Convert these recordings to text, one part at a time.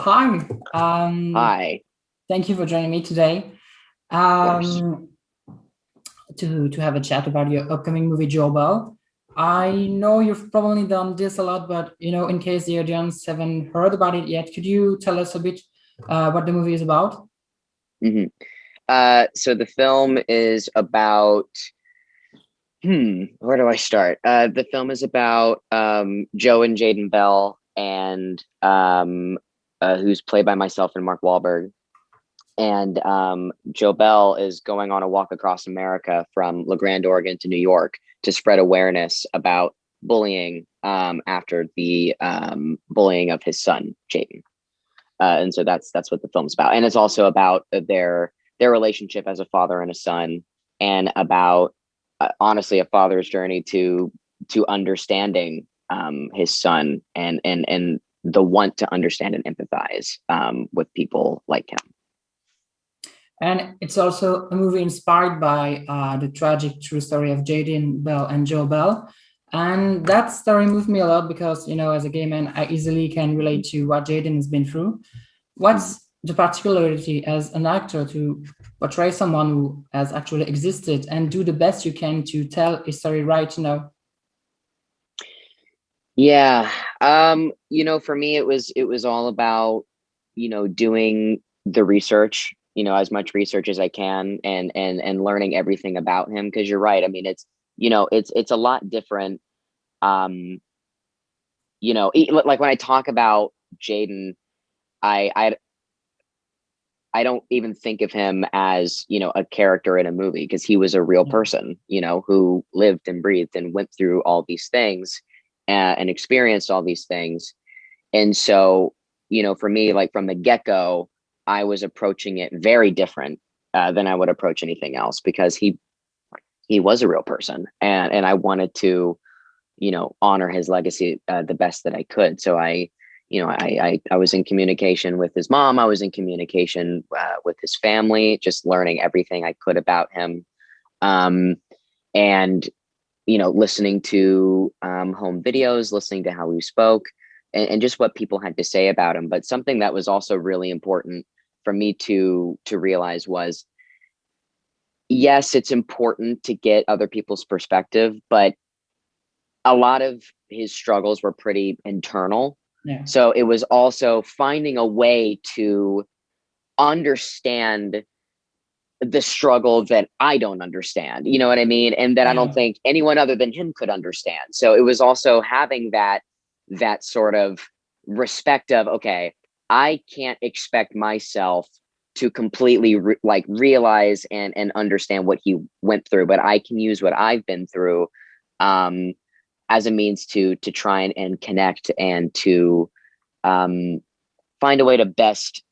Hi, Hi, thank you for joining me today of course. um, to have a chat about your upcoming movie, Joe Bell. I know you've probably done this a lot, but in case the audience haven't heard about it yet, could you tell us a bit what the movie is about? hmm so the film is about, where do I start? The film is about Joe and Jaden Bell, and who's played by myself and Mark Wahlberg. And Joe Bell is going on a walk across America from La Grande, Oregon to New York to spread awareness about bullying after the bullying of his son, Jaden. And so that's what the film's about, and it's also about their relationship as a father and a son, and about honestly a father's journey to understanding his son, and the want to understand and empathize with people like him. And it's also a movie inspired by the tragic true story of Jaden Bell and Joe Bell. And that story moved me a lot because, as a gay man, I easily can relate to what Jaden has been through. Mhm. What's the particularity as an actor to portray someone who has actually existed and do the best you can to tell a story right now? Yeah, for me it was all about doing the research, as much research as I can, and learning everything about him, because you're right. I mean, it's a lot different. um like when I talk about Jaden, I I don't even think of him as a character in a movie, because he was a real Yeah. person, who lived and breathed and went through all these things, and experienced all these things. And so, for me, like from the get-go, I was approaching it very different than I would approach anything else, because he was a real person, and I wanted to honor his legacy the best that I could. So I was in communication with his mom. I was in communication with his family, just learning everything I could about him. Um, and listening to home videos, listening to how he spoke, and just what people had to say about him. But something that was also really important for me to realize was, yes, it's important to get other people's perspective, but a lot of his struggles were pretty internal. Yeah. So it was also finding a way to understand the struggle that I don't understand, you know what I mean? And that I don't Yeah. think anyone other than him could understand. So it was also having that sort of respect of, okay, I can't expect myself to completely realize and understand what he went through, but I can use what I've been through um as a means to try and connect, and to um find a way to best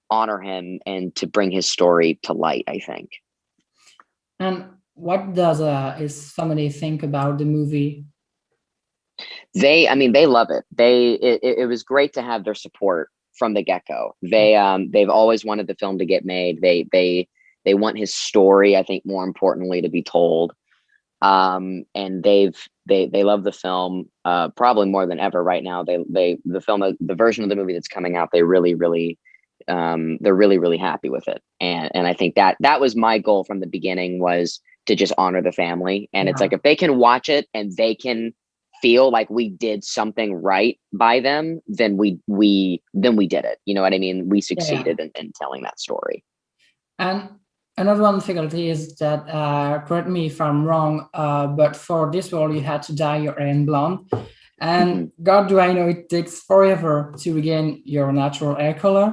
honor him and to bring his story to light, I think. And what does is somebody think about the movie? I mean, they love it. It was great to have their support from the get-go. They've always wanted the film to get made. They want his story, I think, more importantly, to be told. And they love the film probably more than ever right now. The film, the version of the movie that's coming out, they're really happy with it. And I think that was my goal from the beginning, was to just honor the family. And it's Yeah. like, if they can watch it and they can feel like we did something right by them, then we did it. You know what I mean? We Yeah. Yeah. succeeded in telling that story. And another one difficulty is that, correct me if I'm wrong, but for this role, you had to dye your hair in blonde. And Mhm. God, do I know it takes forever to regain your natural hair color.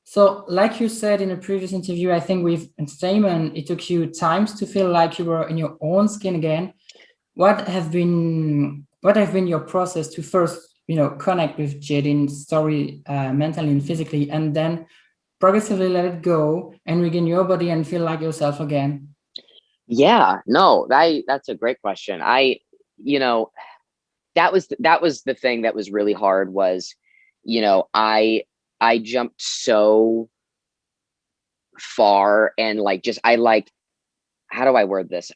So, like you said in a previous interview, I think with entertainment, it took you times to feel like you were in your own skin again. What have been your process to first, connect with Jaden's story mentally and physically, and then progressively let it go and regain your body and feel like yourself again? Yeah, no, that's a great question. You know, that was the thing that was really hard, was, I jumped so far, and like, just I like, how do I word this?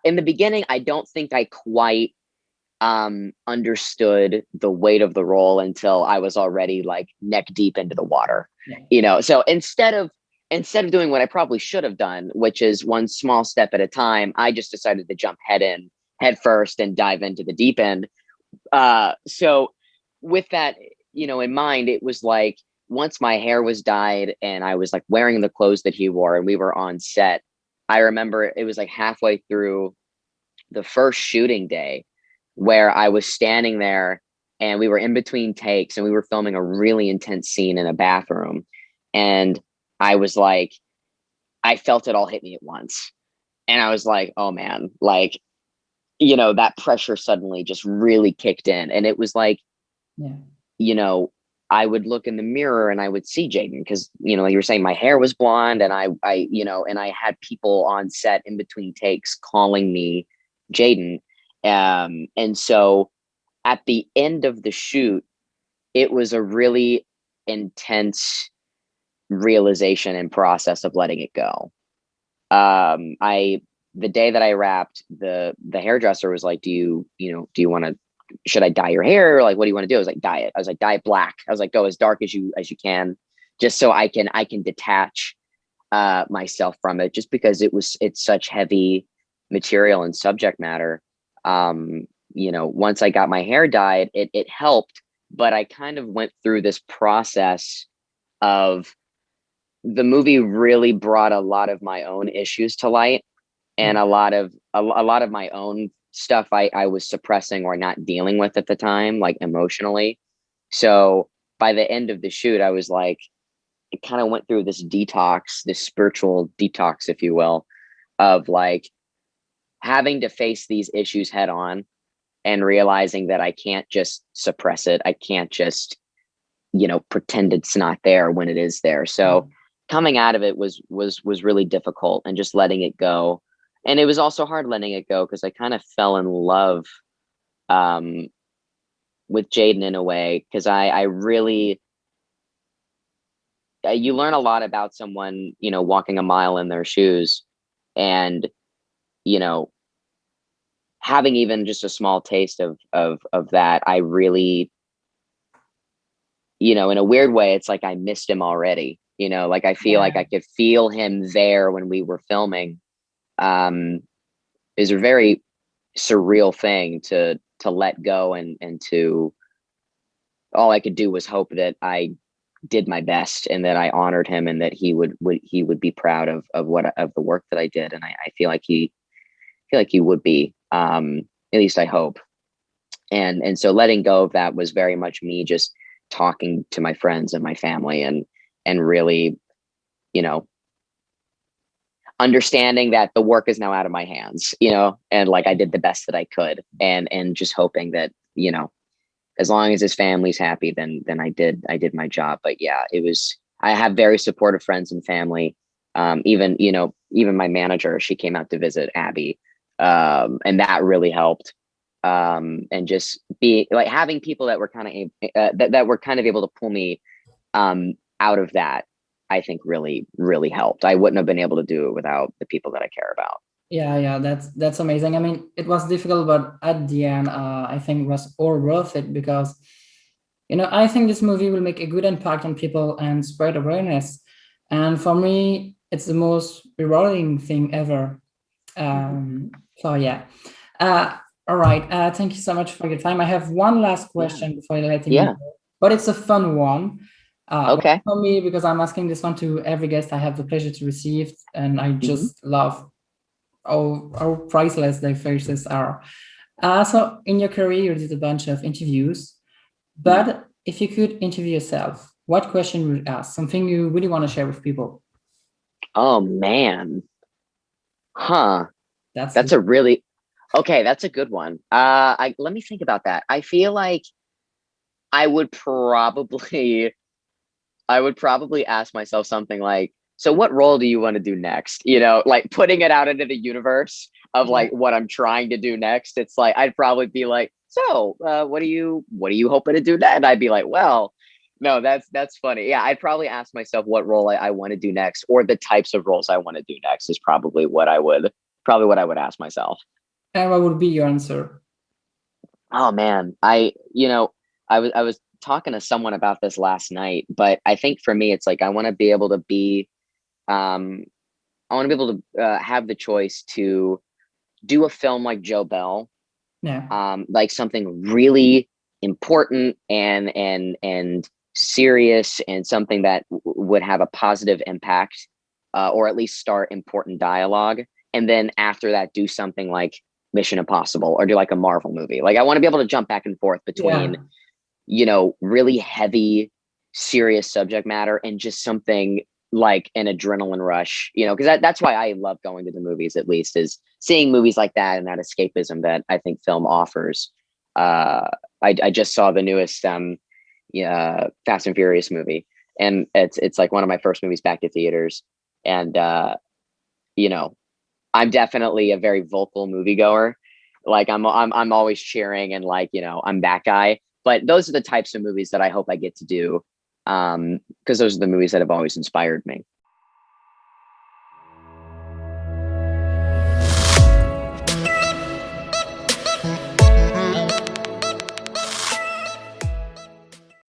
In the beginning, I don't think I quite understood the weight of the role until I was already like neck deep into the water, Yeah. So instead of doing what I probably should have done, which is one small step at a time, I just decided to jump head first and dive into the deep end. So with that, in mind, it was like once my hair was dyed and I was like wearing the clothes that he wore and we were on set, I remember it was like halfway through the first shooting day where I was standing there and we were in between takes and we were filming a really intense scene in a bathroom. And I was like, I felt it all hit me at once. And I was like, oh man, like, that pressure suddenly just really kicked in. And it was like, Yeah. you know, I would look in the mirror and I would see Jaden because, like you were saying, my hair was blonde and and I had people on set in between takes calling me Jaden. And so at the end of the shoot, it was a really intense realization and process of letting it go. The day that I wrapped, the hairdresser was like, do you want to, should I dye your hair? Or like, what do you want to do? I was like, dye it. I was like, dye it black. I was like, go as dark as you can, just so I can detach myself from it, just because it's such heavy material and subject matter. Once I got my hair dyed, it helped, but I kind of went through this process of the movie really brought a lot of my own issues to light Yeah. and a lot of my own stuff I was suppressing or not dealing with at the time, like emotionally. So by the end of the shoot, I was like, it kind of went through this detox, this spiritual detox, if you will, of like having to face these issues head on and realizing that I can't just suppress it. I can't just, pretend it's not there when it is there. So coming out of it was really difficult and just letting it go. And it was also hard letting it go because I kind of fell in love um, with Jaden in a way because I really you learn a lot about someone, walking a mile in their shoes and, you know, having even just a small taste of that, I really, in a weird way, it's like I missed him already. Like I feel like Yeah. I could feel him there when we were filming. Is a very surreal thing to let go and to all I could do was hope that I did my best and that I honored him and that he would be proud of the work that I did. And I feel like he would be, at least I hope. And so letting go of that was very much me just talking to my friends and my family and really, you know, understanding that the work is now out of my hands, and like I did the best that I could and just hoping that, as long as his family's happy, then I did my job. But yeah, I have very supportive friends and family. Even my manager, she came out to visit Abby. And that really helped. And just be like having people that were kind of that were kind of able to pull me out of that, I think really, really helped. I wouldn't have been able to do it without the people that I care about. Yeah, yeah, that's amazing. I mean, it was difficult, but at the end, I think it was all worth it because, I think this movie will make a good impact on people and spread awareness. And for me, it's the most rewarding thing ever. Mhm. So yeah. Uh, all right. Thank you so much for your time. I have one last Yeah. question before letting you Yeah. go, but it's a fun one. But Okay. for me, because I'm asking this one to every guest I have the pleasure to receive, and I Hmm. just love how priceless their faces are. So in your career, you did a bunch of interviews, Hmm. but if you could interview yourself, what question would you ask? Something you really want to share with people? Oh man. Huh. That's That's a really okay. That's a good one. Let me think about that. I feel like I would probably I would probably ask myself something like, so what role do you want to do next? Like putting it out into the universe of yeah. like what I'm trying to do next. It's like I'd probably be like, so what are you hoping to do next? And I'd be like, well, no, that's funny. Yeah, I'd probably ask myself what role I want to do next, or the types of roles I want to do next is probably what I would ask myself. And what would be your answer? Oh man, I was talking to someone about this last night, but I think for me, it's like I want to be able to be, um, I want to be able to have the choice to do a film like Joe Bell, Yeah, like something really important and serious, and something that would have a positive impact, or at least start important dialogue, and then after that do something like Mission Impossible, or do like a Marvel movie. Like I want to be able to jump back and forth between, yeah, really heavy, serious subject matter, and just something like an adrenaline rush, because that's why I love going to the movies, at least, is seeing movies like that and that escapism that I think film offers. Uh, I just saw the newest yeah, Fast and Furious movie, and it's like one of my first movies back to theaters. And you know, I'm definitely a very vocal moviegoer. Like I'm always cheering, and like, I'm that guy. But those are the types of movies that I hope I get to do, because those are the movies that have always inspired me.